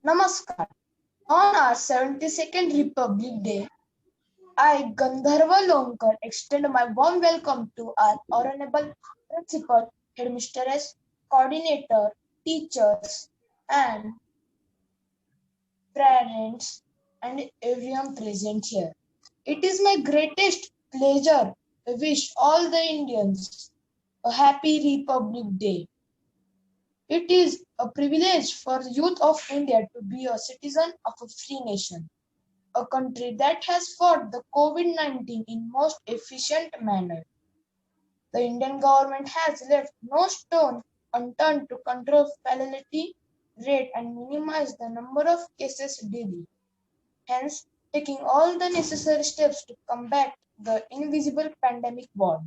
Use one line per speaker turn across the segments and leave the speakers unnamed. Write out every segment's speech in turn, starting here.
Namaskar. On our 72nd Republic Day, I, Gandharva Lonkar, extend my warm welcome to our honorable principal, headmistress, coordinator, teachers, and parents, and everyone present here. It is my greatest pleasure to wish all the Indians a happy Republic Day. It is a privilege for the youth of India to be a citizen of a free nation, a country that has fought the COVID-19 in most efficient manner. The Indian government has left no stone unturned to control fatality rate and minimize the number of cases daily. Hence, taking all the necessary steps to combat the invisible pandemic war.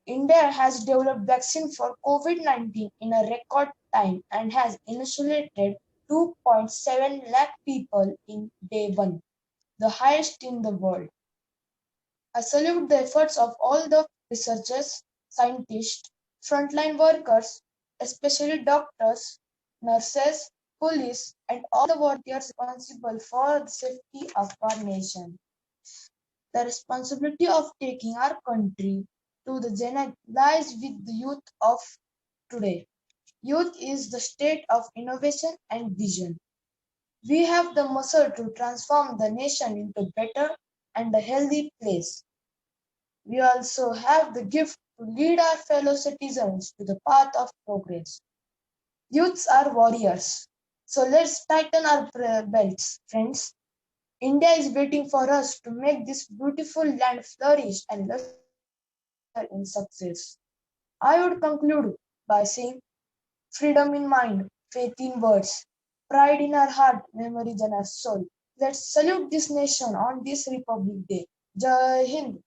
India has developed vaccine for COVID-19 in a record time and has inoculated 2.7 lakh people in day one, the highest in the world. I salute the efforts of all the researchers, scientists, frontline workers, especially doctors, nurses, police, and all the volunteers responsible for the safety of our nation. The responsibility of taking our country to the zenith lies with the youth of today. Youth is the state of innovation and vision. We have the muscle to transform the nation into a better and a healthy place. We also have the gift to lead our fellow citizens to the path of progress. Youths are warriors. So let's tighten our belts, friends. India is waiting for us to make this beautiful land flourish and lustre in success. I would conclude by saying freedom in mind, faith in words, pride in our heart, memories in our soul. Let's salute this nation on this Republic Day. Jai Hind.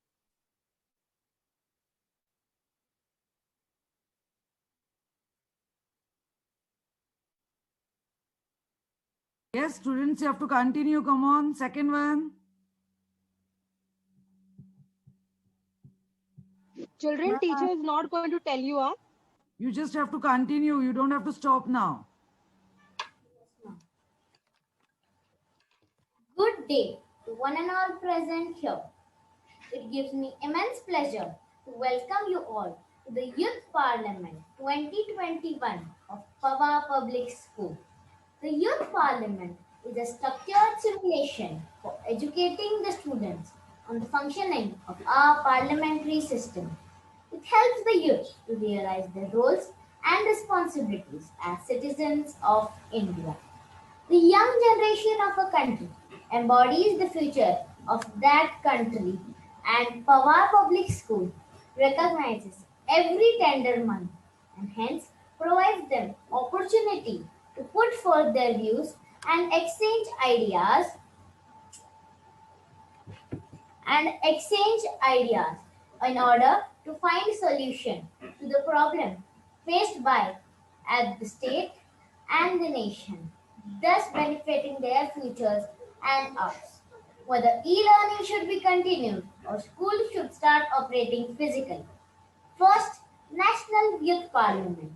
Yes, students, you have to continue. Come on, second one.
Children, teacher is not going to tell you up.
You just have to continue. You don't have to stop now.
Good day to one and all present here. It gives me immense pleasure to welcome you all to the Youth Parliament 2021 of Pava Public School. The Youth Parliament is a structured simulation for educating the students on the functioning of our parliamentary system. It helps the youth to realize their roles and responsibilities as citizens of India. The young generation of a country embodies the future of that country, and Pawar Public School recognizes every tender month and hence provides them opportunity to put forth their views and exchange ideas in order to find solution to the problem faced by at the state and the nation, thus benefiting their futures and ours. Whether e-learning should be continued or schools should start operating physically. First, National Youth Parliament.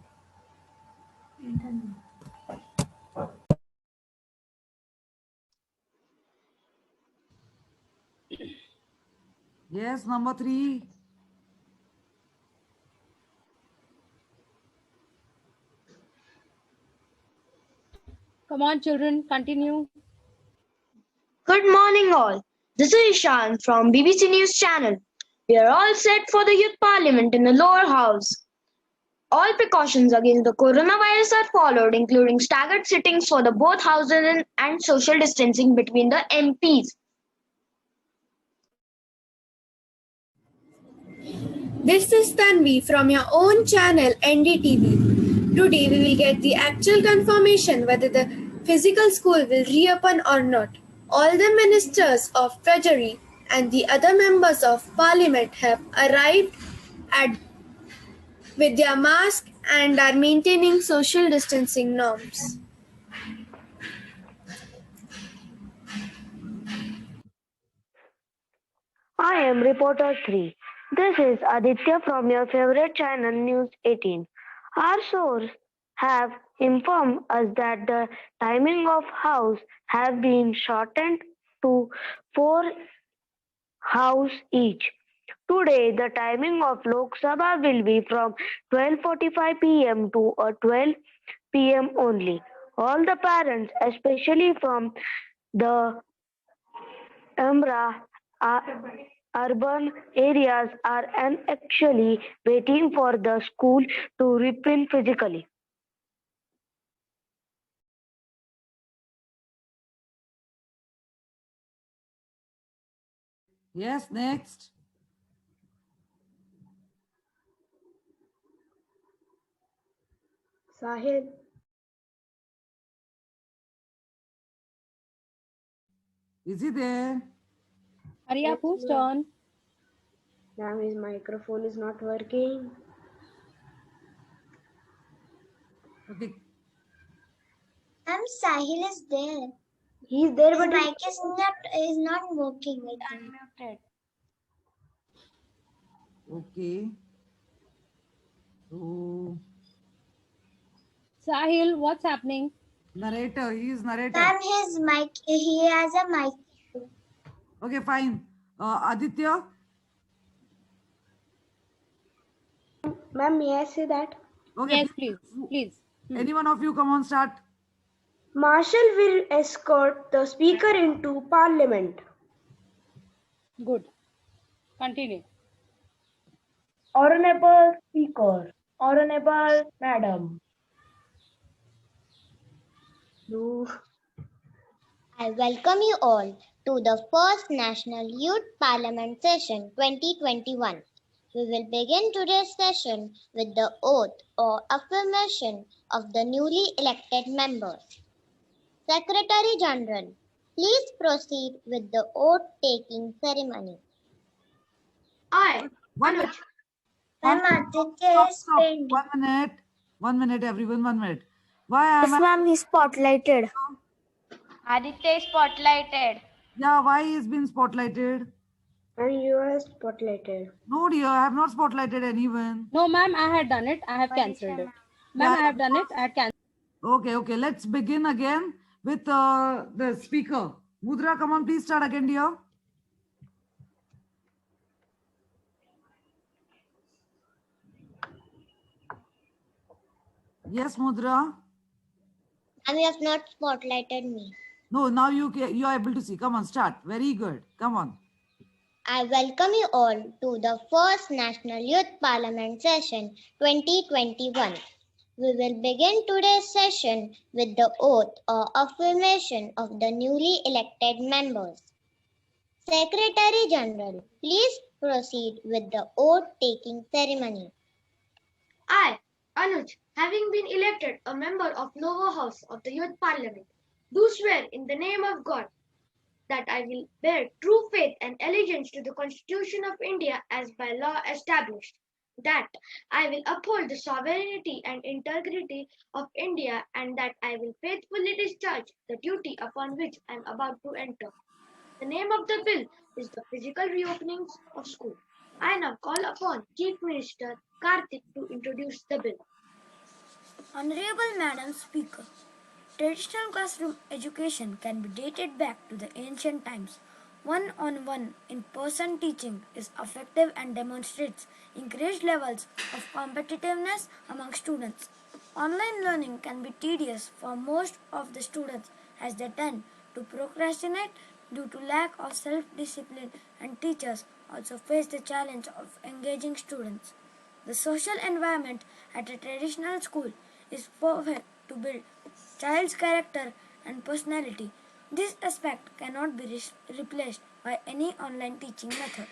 Yes, number 3.
Come on, children, continue.
Good morning, all. This is Ishan from BBC News Channel. We are all set for the Youth Parliament in the lower house. All precautions against the coronavirus are followed, including staggered sittings for the both houses and social distancing between the MPs.
This is Tanvi from your own channel NDTV. Today we will get the actual confirmation whether the physical school will reopen or not. All the ministers of Treasury and the other members of Parliament have arrived with their mask and are maintaining social distancing norms.
I am reporter 3. This is Aditya from your favorite channel News 18. Our sources have informed us that the timing of house have been shortened to 4 house each. Today, the timing of Lok Sabha will be from 12:45 p.m. to 12 p.m. only. All the parents, especially from the Amra urban areas, are actually waiting for the school to reopen physically.
Yes, next.
Sahil.
Is he there?
Hurry up, whose turn?
Ma'am, his microphone is not working.
Okay.
Sahil is there.
He's there,
His
but
mic is not working, I think.
Okay. So,
Sahil, what's happening?
narrator, he is narrator.
Ma'am, his mic, he has a mic.
Okay, fine. Aditya,
ma'am, may I say that?
okay.
Yes, please. Please.
Any one of you come on, start.
Marshal will escort the speaker into parliament.
Good. Continue.
Honorable Speaker, Honorable Madam,
I welcome you all to the first National Youth Parliament Session 2021. We will begin today's session with the oath or affirmation of the newly elected members. Secretary General, please proceed with the oath-taking ceremony.
One minute.
Ma'am, Aditya is
Stop.
pending.
1 minute. 1 minute, everyone. 1 minute. Why am I?
ma'am, he's spotlighted.
Aditya is spotlighted.
Yeah, why he's been spotlighted?
And you are spotlighted.
No, dear, I have not spotlighted anyone.
No, ma'am, I had done it. I have cancelled it. Ma'am, I have done it. I had cancelled.
Okay. Let's begin again with the speaker. Mudra, come on, please start again, dear. Yes, Mudra.
And you have not spotlighted me.
No, now you are able to see. Come on, start. Very good. Come on.
I welcome you all to the first National Youth Parliament Session 2021. We will begin today's session with the oath or affirmation of the newly elected members. Secretary General, please proceed with the oath-taking ceremony.
I, Anuj, having been elected a member of Lower House of the Youth Parliament, do swear in the name of God that I will bear true faith and allegiance to the Constitution of India as by law established, that I will uphold the sovereignty and integrity of India, and that I will faithfully discharge the duty upon which I am about to enter. The name of the bill is the physical reopenings of school. I now call upon Chief Minister Karthik to introduce the bill.
Honorable Madam Speaker, traditional classroom education can be dated back to the ancient times. One-on-one in-person teaching is effective and demonstrates increased levels of competitiveness among students. Online learning can be tedious for most of the students as they tend to procrastinate due to lack of self-discipline, and teachers also face the challenge of engaging students. The social environment at a traditional school is perfect to build child's character and personality. This aspect cannot be replaced by any online teaching method.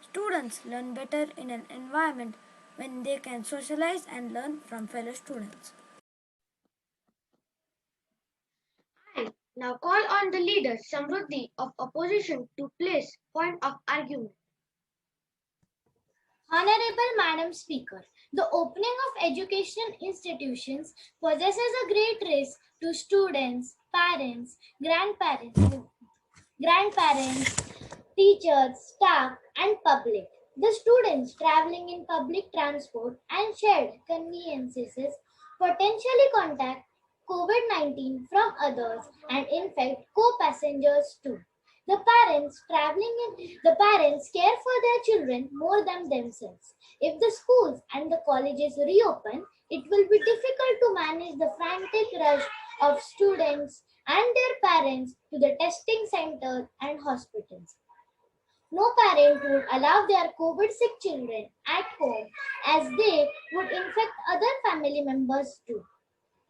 Students learn better in an environment when they can socialize and learn from fellow students.
I now call on the leader Samruddhi of opposition to place point of argument.
Honorable Madam Speaker, the opening of education institutions possesses a great risk to students, parents, grandparents, teachers, staff, and public. The students traveling in public transport and shared conveniences potentially contact COVID-19 from others and infect co-passengers too. The parents care for their children more than themselves. If the schools and the colleges reopen, it will be difficult to manage the frantic rush of students and their parents to the testing centers and hospitals. No parent would allow their COVID sick children at home as they would infect other family members too.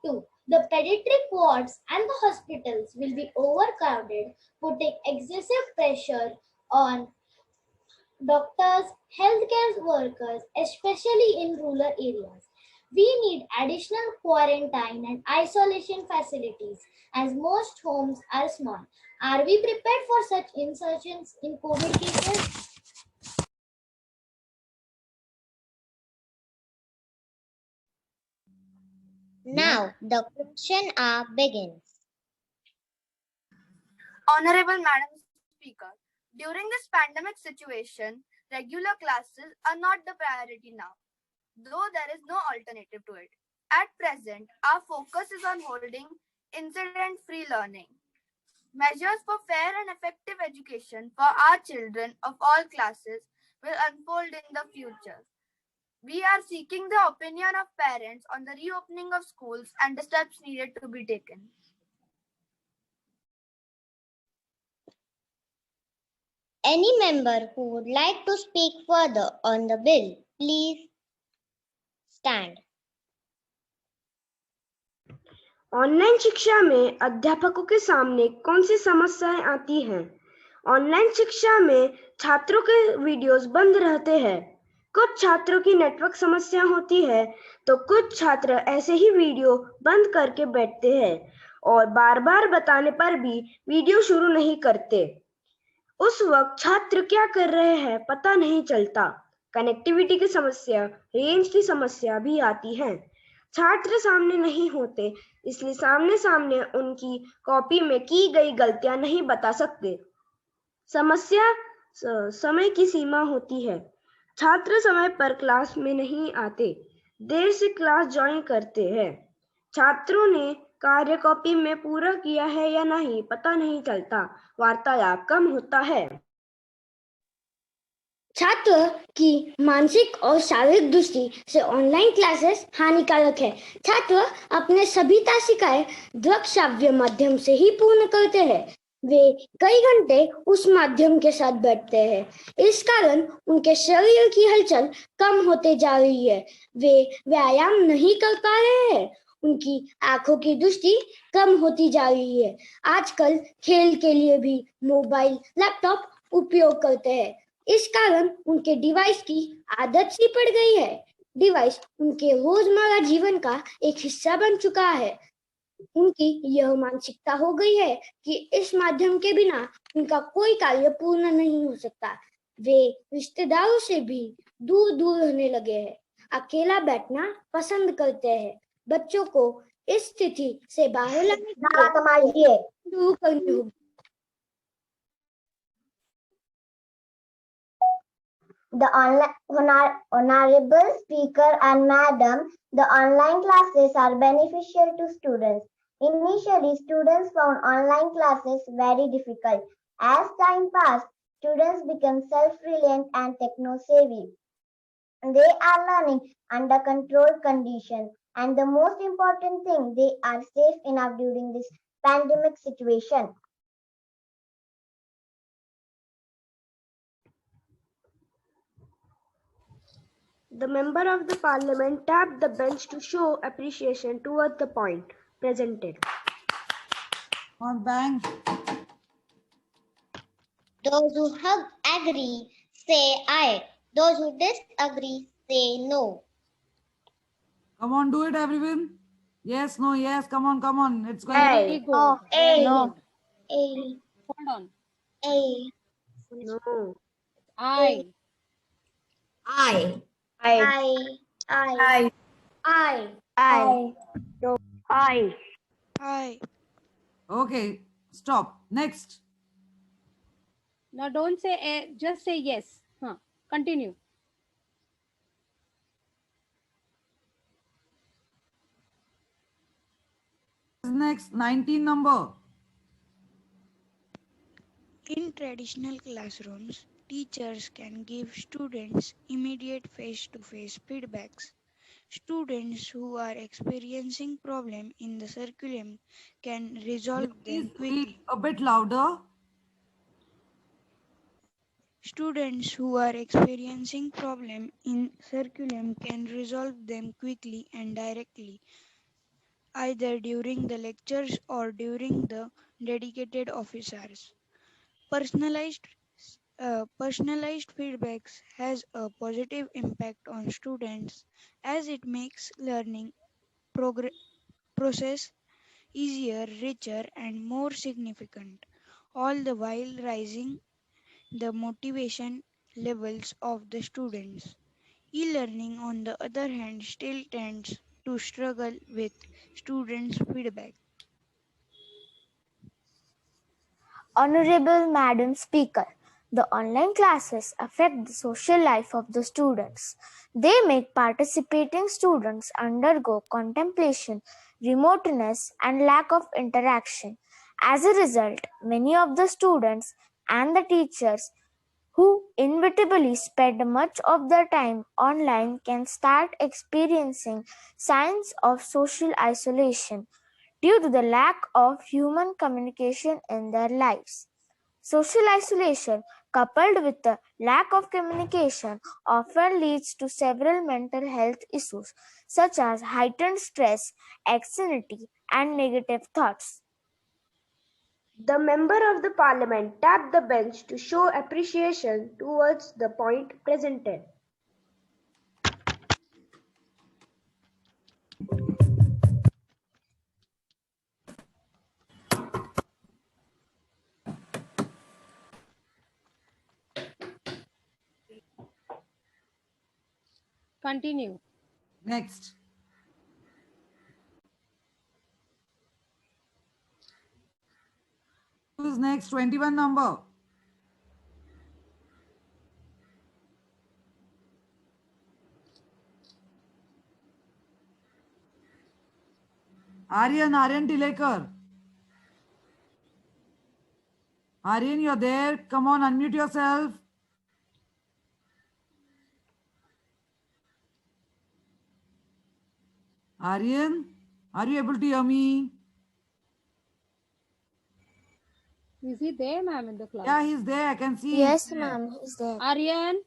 2. The pediatric wards and the hospitals will be overcrowded, putting excessive pressure on doctors, healthcare workers, especially in rural areas. We need additional quarantine and isolation facilities as most homes are small. Are we prepared for such insurgence in COVID cases?
Now the question hour begins.
Honorable Madam Speaker, during this pandemic situation, regular classes are not the priority now, though there is no alternative to it. At present, our focus is on holding incident-free learning. Measures for fair and effective education for our children of all classes will unfold in the future. We are seeking the opinion of parents on the reopening of schools and the steps needed to be taken.
Any member who would like to speak further on the bill, please stand.
Online शिक्षा में अध्यापकों के सामने कौन सी समस्याएं आती हैं? Online शिक्षा में छात्रों के वीडियोस बंद रहते हैं। कुछ छात्रों की नेटवर्क समस्या होती है तो कुछ छात्र ऐसे ही वीडियो बंद करके बैठते हैं और बार-बार बताने पर भी वीडियो शुरू नहीं करते। उस वक्त छात्र क्या कर रहे हैं पता नहीं चलता। कनेक्टिविटी की समस्या, रेंज की समस्या भी आती है। छात्र सामने नहीं होते, इसलिए सामने उनकी कॉपी में की गई गलतियां नहीं बता सकते। समस्या समय की सीमा होती है। छात्र समय पर क्लास में नहीं आते, देर से क्लास ज्वाइन करते हैं। छात्रों ने कार्य कॉपी में पूरा किया है या नहीं पता नहीं चलता, वार्तालाप कम होता है।
छात्र की मानसिक और शारीरिक दृष्टि से ऑनलाइन क्लासेस हानिकारक है। छात्र अपने सभी तासिकाएं दृश्य श्राव्य माध्यम से ही पूर्ण करते हैं। वे कई घंटे उस माध्यम के साथ बैठते हैं। इस कारण उनके शरीर की हलचल कम होते जा रही है। वे व्यायाम नहीं कर पा रहे हैं। उनकी आंखों की दृष्टि कम होती जा रही है। आजकल खेल के लिए भी मोबाइल, लैपटॉप उपयोग करते हैं। इस कारण उनके डिवाइस की आदत सी पड़ गई है। डिवाइस उनके रोजमर्रा जीवन का एक हिस्सा बन चुका है। उनकी यह मानसिकता हो गई है कि इस माध्यम के बिना उनका कोई कार्य पूर्ण नहीं हो सकता। वे रिश्तेदारों से भी दूर दूर रहने लगे हैं। अकेला बैठना पसंद करते हैं। बच्चों को इस स्थिति से बाहर लाने के लिए दूर करनी होगी।
The Honorable Speaker and Madam, the online classes are beneficial to students. Initially, students found online classes very difficult. As time passed, students became self-reliant and techno-savvy. They are learning under controlled conditions. And the most important thing, they are safe enough during this pandemic situation.
The member of the parliament tapped the bench to show appreciation towards the point presented.
On bang.
Those who agree say aye. Those who disagree say no.
Come on, do it, everyone. Yes, no, yes. Come on. It's going
Aye.
to
No. Aye.
No.
Aye.
Hold on.
Aye.
No.
I.
Aye.
Aye.
Aye. Aye.
Aye. No. Aye.
Aye.
Okay, stop. Next.
Now don't say a, just say yes. Continue.
Next, 19 number.
In traditional classrooms, teachers can give students immediate face-to-face feedbacks. Students who are experiencing problem in the curriculum can resolve them
Please read
quickly.
a bit louder.
Students who are experiencing problem in curriculum can resolve them quickly and directly, either during the lectures or during the dedicated office hours. Personalized feedbacks has a positive impact on students as it makes learning process easier, richer, and more significant, all the while raising the motivation levels of the students. E-learning, on the other hand, still tends to struggle with students' feedback.
Honorable Madam Speaker, the online classes affect the social life of the students. They make participating students undergo contemplation, remoteness, and lack of interaction. As a result, many of the students and the teachers who inevitably spend much of their time online can start experiencing signs of social isolation due to the lack of human communication in their lives. Social isolation, coupled with the lack of communication, often leads to several mental health issues such as heightened stress, anxiety, and negative thoughts.
The member of the parliament tapped the bench to show appreciation towards the point presented.
Continue.
Next. Who's next? 21 number. Aryan Tilekar. Aryan, you're there. Come on, unmute yourself. Aryan, are you able to hear me?
Is he there, ma'am, in the class?
Yeah, he's there. I can see.
Yes, ma'am, he's there.
Aryan,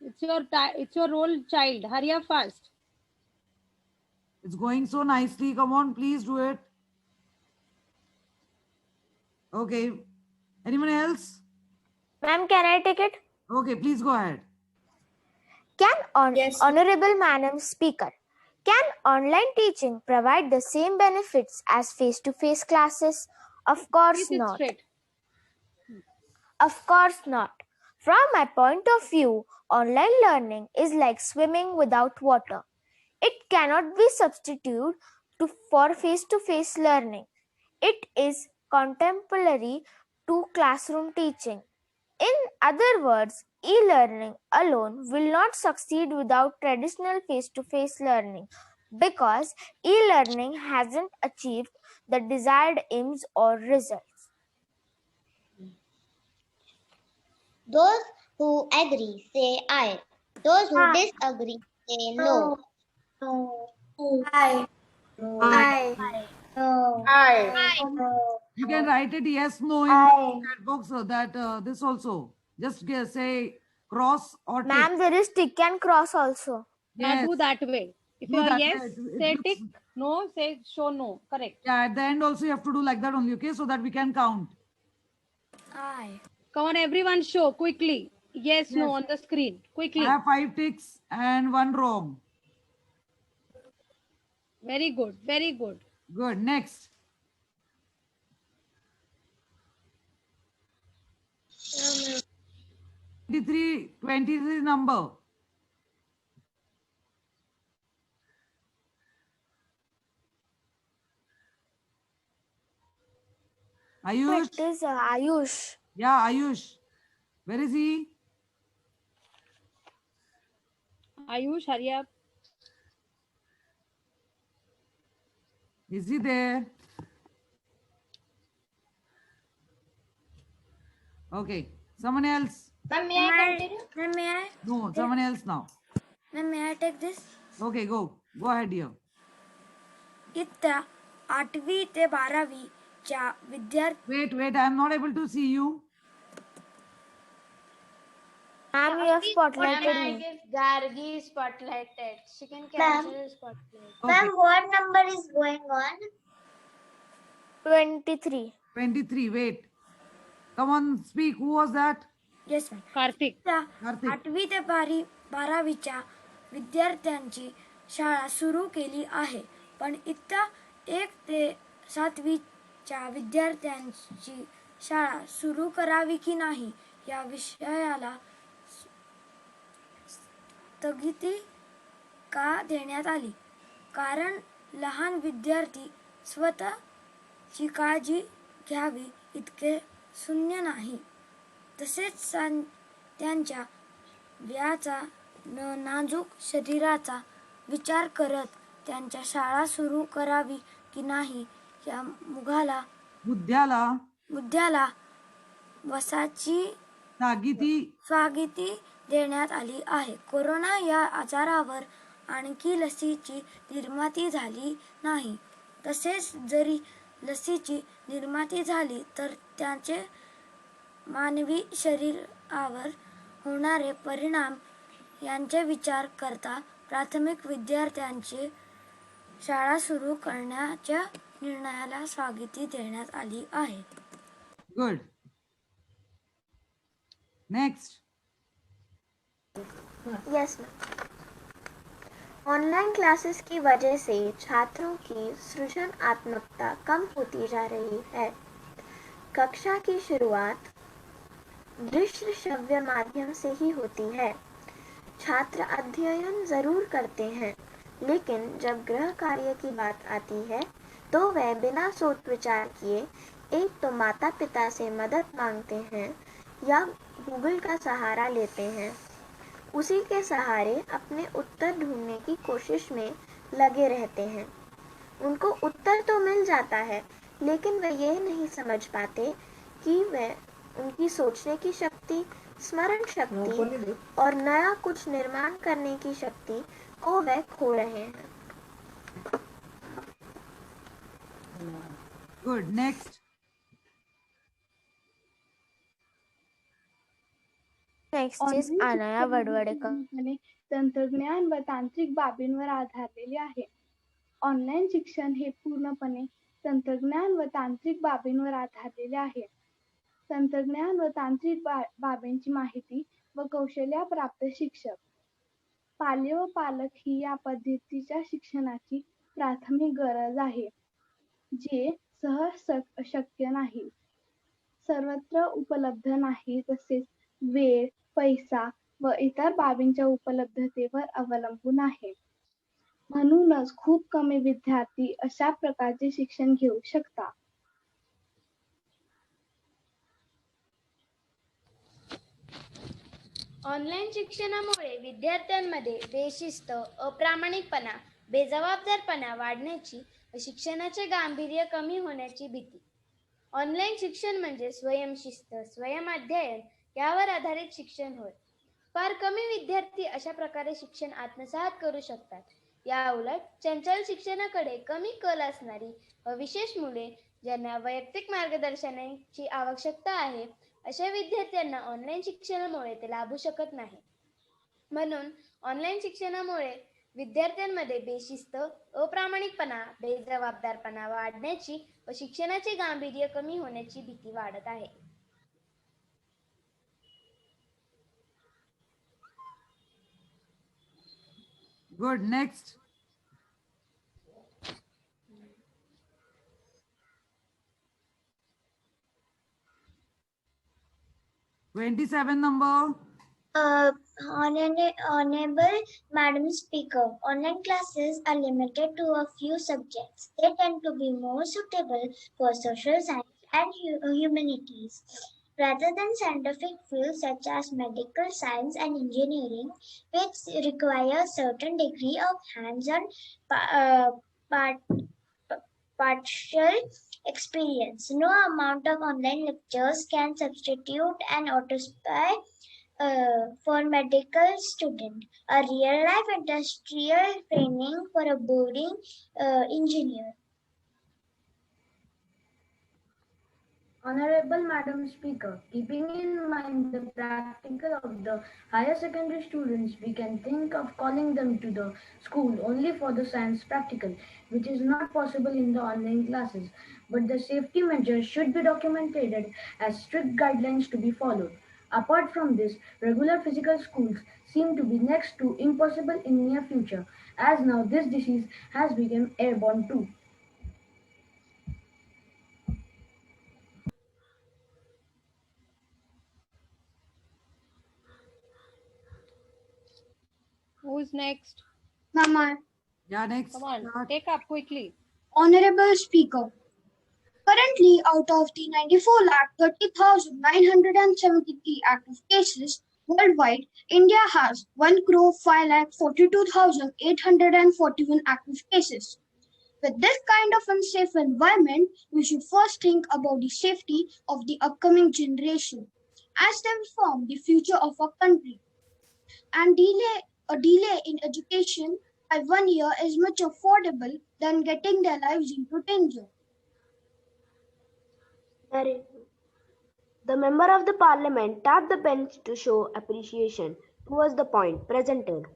it's your role, child. Hurry up fast.
It's going so nicely. Come on, please do it. Okay. Anyone else?
Ma'am, can I take it?
Okay, please go ahead.
Honorable Madam Speaker, can online teaching provide the same benefits as face-to-face classes? Of course not.
Straight.
Of course not. From my point of view, online learning is like swimming without water. It cannot be substituted for face-to-face learning. It is contemporary to classroom teaching. In other words, e-learning alone will not succeed without traditional face-to-face learning because e-learning hasn't achieved the desired aims or results.
Those who agree say aye. Those who disagree say no.
Aye.
You can write it yes, no in the chat box so that this also. Just say cross or tick.
Ma'am, there is tick and cross also.
Now do that way. If
Do
you are
that
yes,
way.
say
It
tick.
looks-
No, say show no. Correct.
Yeah, at the end also you have to do like that only, okay? So that we can count.
Aye. Come on, everyone, show quickly. Yes, no on the screen. Quickly.
I have 5 ticks and 1 wrong.
Very good. Very good.
Good. Next.
Um,
23 number. Ayush.
It is Ayush.
Yeah, Ayush. Where is he?
Ayush, hurry up.
Is he there? Okay. Someone else.
Ma'am, may I continue?
Ma'am, may I?
No, someone else now.
Ma'am, may I take this?
Okay, go. Go ahead, dear.
इयत्ता 8वी ते 12वीच्या विद्यार्थी.
Wait. I am not able to see you.
Ma'am, you have spotlighted
I
me.
give Gargi spotlighted. She can
Ma'am.
cancel the spotlight.
Okay.
Ma'am, what number is going on?
23.
23. Wait. Come on, speak. Who was that?
Yes ma'am.
Karthik.
Karthik.
8वी ते 12वीच्या विद्यार्थ्यांची शाळा सुरू केली आहे, पण इयत्ता 1 ते 7वीच्या विद्यार्थ्यांची शाळा सुरू करावी की नाही या विषयाला स्थगिती का देण्यात आली? कारण लहान विद्यार्थी स्वतःची काळजी घ्यावी इतके शून्य नाही. तसेच त्यांच्या व्याचा नाजूक शरीराचा विचार करत त्यांच्या शाळा सुरू करावी की नाही या मुद्द्याला वसाची स्थगिती देण्यात आली आहे. कोरोना या आजारावर आणखी लसीची निर्मिती झाली नाही. तसेच जरी लसीची निर्मिती झाली तर त्याचे मानवी शरीरावर होणारे परिणाम यांचे विचार करता प्राथमिक विद्यार्थ्यांची शाळा सुरू करण्याच्या निर्णयाला स्थगिती देण्यात आली आहे.
Good. Next.
Yes ma'am. Online classes की वजह से छात्रों की सृजनात्मकता कम होती जा रही है. कक्षा की शुरुआत दृश्य श्रव्य माध्यम से ही होती है. छात्र अध्ययन जरूर करते हैं, लेकिन जब गृह कार्य की बात आती है तो वह बिना सोच विचार किए एक तो माता पिता से मदद मांगते हैं या गूगल का सहारा लेते हैं. उसी के सहारे अपने उत्तर ढूंढने की कोशिश में लगे रहते हैं. उनको उत्तर तो मिल जाता है, लेकिन वे ये नहीं समझ पाते कि वह उनकी सोचने की शक्ति, स्मरण शक्ति और नया कुछ निर्माण करने की शक्ति को वह खो रहे हैं.
Good. Next.
नेक्स्ट इज अनया वडवडेकर.
तंत्रज्ञान व तांत्रिक बाबींवर आधारलेले आहे. ऑनलाईन शिक्षण हे पूर्णपणे तंत्रज्ञान व तांत्रिक बाबींवर आधारलेले आहे. तंत्रज्ञान व तांत्रिक बाबींची माहिती व कौशल्याप्राप्त शिक्षक, पाल्य व पालक ही या पद्धतीच्या शिक्षणाची प्राथमिक गरज आहे, जे सहज शक्य नाही, सर्वत्र उपलब्ध नाही. तसेच वेळ, पैसा व इतर बाबींच्या उपलब्धतेवर अवलंबून आहे. म्हणूनच खूप कमी विद्यार्थी अशा प्रकारचे शिक्षण घेऊ शकतात.
ऑनलाईन शिक्षणामुळे विद्यार्थ्यांमध्ये बेशिस्त, अप्रामाणिकपणा, बेजबाबदारपणा वाढण्याची व शिक्षणाचे गांभीर्य कमी होण्याची भीती. ऑनलाईन शिक्षण म्हणजे स्वयंशिस्त, स्वयंअध्ययन यावर आधारित शिक्षण होय. फार कमी विद्यार्थी अशा प्रकारे शिक्षण आत्मसात करू शकतात. या उलट चंचल शिक्षणाकडे कमी कल असणारी व विशेष मुले ज्यांना वैयक्तिक मार्गदर्शनाची आवश्यकता आहे, अशा विद्यार्थ्यांना ऑनलाईन शिक्षणामुळे ते लाभू शकत नाही. म्हणून ऑनलाईन शिक्षणामुळे विद्यार्थ्यांमध्ये बेशिस्त, अप्रामाणिकपणा, बेजबाबदारपणा वाढण्याची व शिक्षणाचे गांभीर्य कमी होण्याची भीती वाढत आहे.
Good. Next. $27 number.
Honorable Madam Speaker, online classes are limited to a few subjects. They tend to be more suitable for social science and humanities, rather than scientific fields such as medical science and engineering, which require a certain degree of hands-on partial experience. No amount of online lectures can substitute an auto-spy for medical student, a real-life industrial training for a boarding engineer.
Honorable Madam Speaker, keeping in mind the practical of the higher secondary students, we can think of calling them to the school only for the science practical, which is not possible in the online classes. But the safety measures should be documented as strict guidelines to be followed. Apart from this, regular physical schools seem to be next to impossible in near future, as now this disease has become airborne too.
Who's next?
Mama.
Yeah, next.
Come on, take up quickly.
Honorable Speaker, currently out of the 94,30,973 active cases worldwide, India has 1,05,42,841 active cases. With this kind of unsafe environment, we should first think about the safety of the upcoming generation, as they will form the future of our country. And a delay in education by 1 year is much affordable than getting their lives into danger.
The member of the parliament tapped the bench to show appreciation towards the point presented.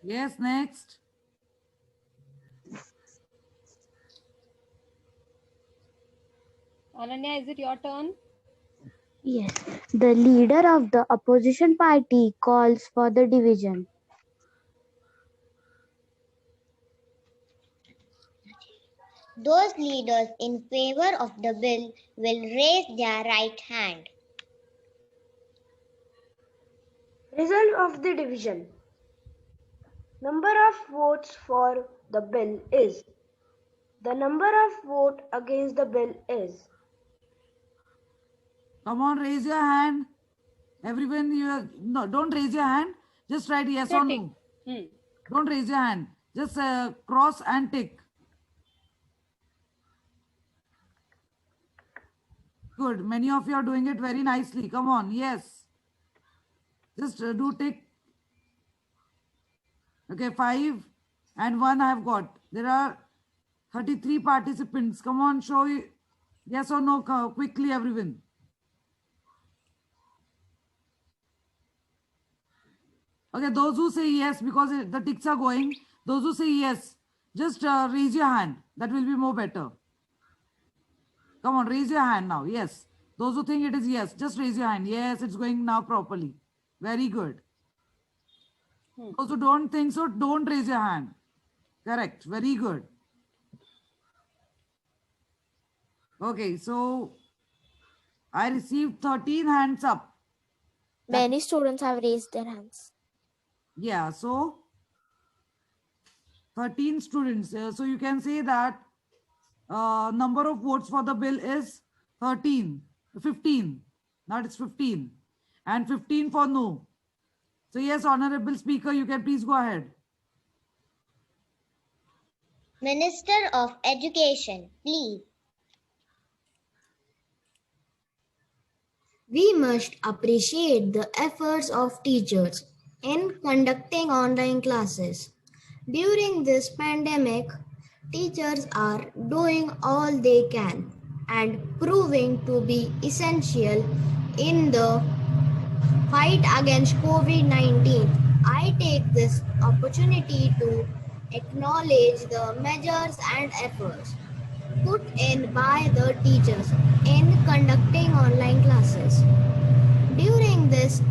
Yes, next.
Ananya, is it your turn?
Yes, the leader of the opposition party calls for the division.
Those leaders in favor of the bill will raise their right hand.
Result of the division. Number of votes for the bill is. The number of votes against the bill is.
Come on, raise your hand. Everyone, no, don't raise your hand. Just write yes or no. Don't raise your hand. Just cross and tick. Good. Many of you are doing it very nicely. Come on. Yes. Just do tick. Okay, 5 and 1 I have got. There are 33 participants. Come on, show yes or no quickly, everyone. Okay, those who say yes, because the ticks are going, those who say yes, just raise your hand. That will be more better. Come on, raise your hand now. Yes. Those who think it is yes, just raise your hand. Yes, it's going now properly. Very good. Those who don't think so, don't raise your hand. Correct. Very good. Okay, so I received 13 hands up.
Many students have raised their hands.
Yeah, so 13 students. So you can say that number of votes for the bill is 15. Now it's 15. And 15 for no. So yes, Honorable Speaker, you can please go ahead.
Minister of Education, please.
We must appreciate the efforts of teachers in conducting online classes. During this pandemic, teachers are doing all they can and proving to be essential in the fight against COVID-19. I take this opportunity to acknowledge the measures and efforts put in by the teachers in conducting online classes. During this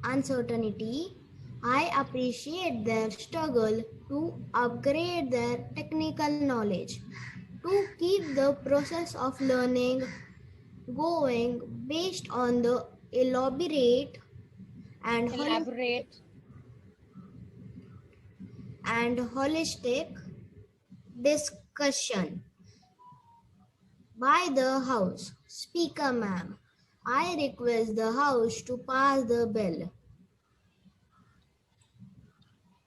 uncertainty, I appreciate their struggle to upgrade their technical knowledge, to keep the process of learning going based on the elaborate and holistic discussion by the House Speaker, ma'am. I request the House to pass the bill.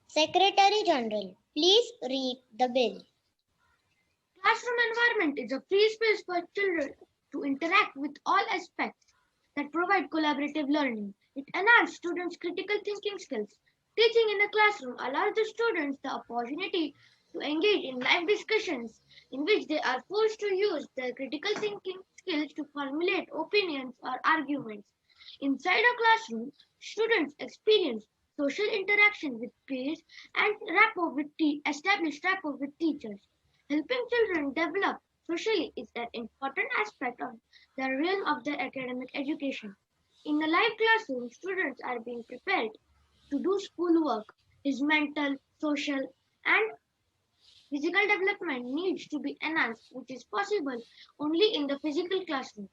Secretary General, please read the bill.
Classroom environment is a free space for children to interact with all aspects that provide collaborative learning. It enhances students' critical thinking skills. Teaching in a classroom allows the students the opportunity to engage in live discussions in which they are forced to use their critical thinking skills to formulate opinions or arguments. Inside a classroom, students experience social interaction with peers and establish rapport with teachers. Helping children develop socially is an important aspect of the realm of their academic education. In a live classroom, students are being prepared to do schoolwork. His mental, social, and physical development needs to be enhanced, which is possible only in the physical classroom.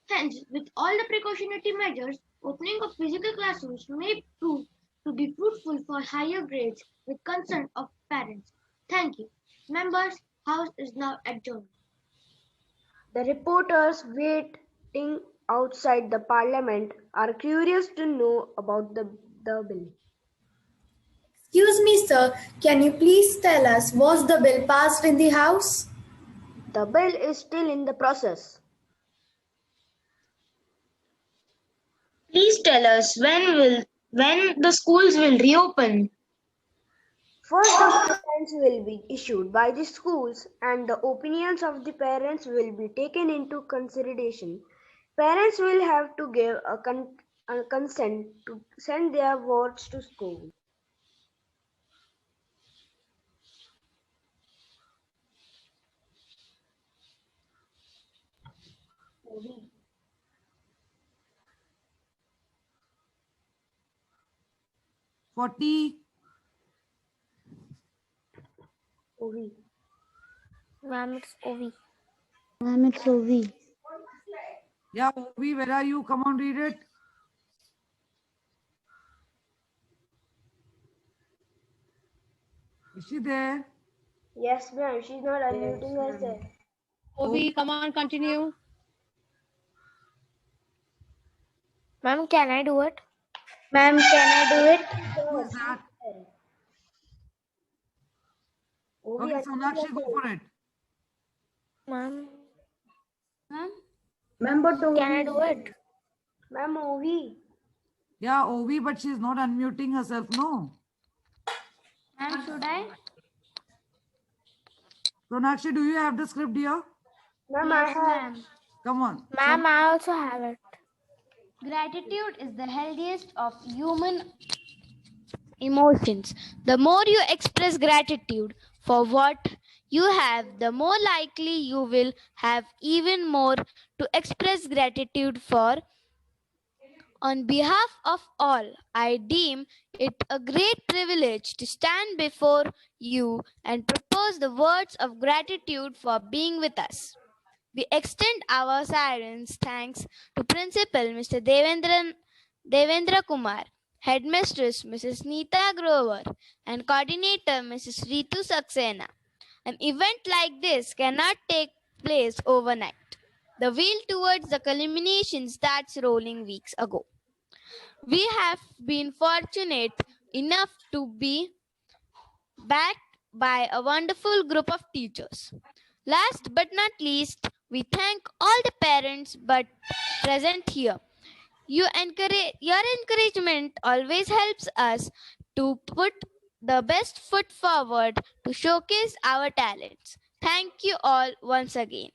Hence, with all the precautionary measures, opening of physical classrooms may prove to be fruitful for higher grades with consent of parents. Thank you. Members, House is now adjourned.
The reporters waiting outside the parliament are curious to know about the bill.
Excuse me, sir. Can you please tell us, was the bill passed in the House?
The bill is still in the process.
Please tell us when the schools will reopen.
First, the guidelines will be issued by the schools and the opinions of the parents will be taken into consideration. Parents will have to give a consent to send their wards to school.
OV. Ma'am, it's OV.
Ma'am, it's OV.
Yeah, OV, where are you? Come on, read it. Is she there?
Yes, ma'am. She's not unmuting herself.
OV, come on, continue.
Ma'am, can I do it? Ma'am, can I do it?
Who is that? Okay, Sonakshi, go for it.
Ma'am.
Can I do it?
Ma'am, OV.
Yeah, OV, but she's not unmuting herself, no.
Ma'am, should I?
Sonakshi, do you have the script here?
Ma'am,
Yes, ma'am.
Come on.
Ma'am, I also have it.
Gratitude is the healthiest of human emotions. The more you express gratitude for what you have, the more likely you will have even more to express gratitude for. On behalf of all, I deem it a great privilege to stand before you and propose the words of gratitude for being with us. We extend our silence thanks to Principal Mr. Devendra Kumar, Headmistress Mrs. Neeta Grover, and Coordinator Mrs. Ritu Saxena. An event like this cannot take place overnight. The wheel towards the culmination starts rolling weeks ago. We have been fortunate enough to be backed by a wonderful group of teachers. Last but not least, we thank all the parents but present here. Your encouragement always helps us to put the best foot forward to showcase our talents. Thank you all once again.